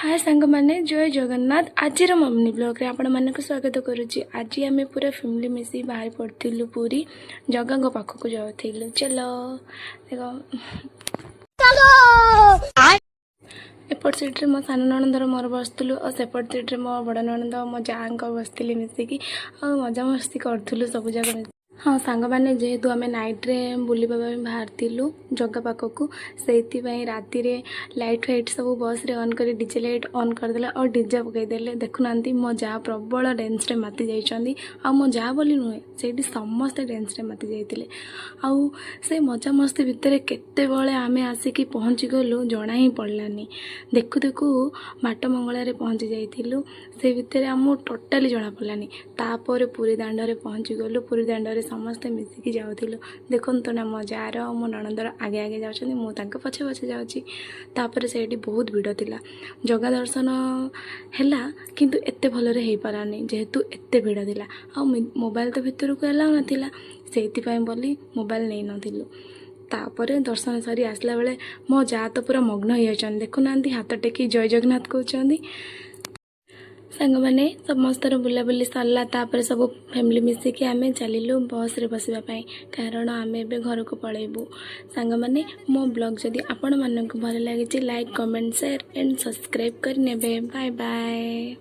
हाय सांग मैंने जय जगन्नाथ आज मम्मी ब्लॉग रे आपण मानक स्वागत करुच्ची। आज आम पूरा फैमिली मिसी बाहर पड़ू पूरी जगह पाखक जाऊँ। चलो देखो एपट सीट्रे मो सान नणंदर मोर बसलु और सेपट सीट्रे मो बड़ नणंद मो जाँ बसती मिसिकी मजा मस्ती करूँ सब जगह। हाँ सांग मैंने जेहेतु आम नाइट्रे बुलवा बाहर जगह पाखक से राति लाइट फाइट सब बस रे ऑन कर डीजे लाइट ऑन करदे और डीजे पकईदे। देखुना मो जा प्रबल डेन्स मति जाइए आ मो जा बोली नुहे से समस्ते डेन्स मति जाते आउ से मजा मस्ती भितर केते बळे आमे आसिकी पहुँची गलु जना ही पड़लानी। देखु देखु बाट मंगल पहुँची जाइलु से भितर आम टोटाली जना पड़लानी। तापर पुरी दांडे पहुँची गलु पुरी दांडे समस्ते मिसिकी जाऊँ। देखो ना मो जार मो नणंदर आगे आगे जाऊँ मुझे पछे पछे जाऊँपर से बहुत भिड़ थिला जगह दर्शन है किंतु एते भलरे हो पारानी जेहेतु एते भिड़ थिला आ मोबाइल तो भितर को एलाउ नाथिला से बोली मोबाइल नहीं नथिलु। तापर दर्शन सरी आसला बेले मो जा तो पूरा मग्न हो जाती। देखुना हाथ टेकी जय जगन्नाथ कहते सांग मैंने समस्त बुलाबुली सरला। तापर सब फैमिली मिसिकी आमे चलिलु बस रे बसवाई कारण आम ए घर को पलैबू। सांग मैंने मो ब्लॉग जदि आपण मानक भल लगी like comment share and subscribe करने। Bye bye.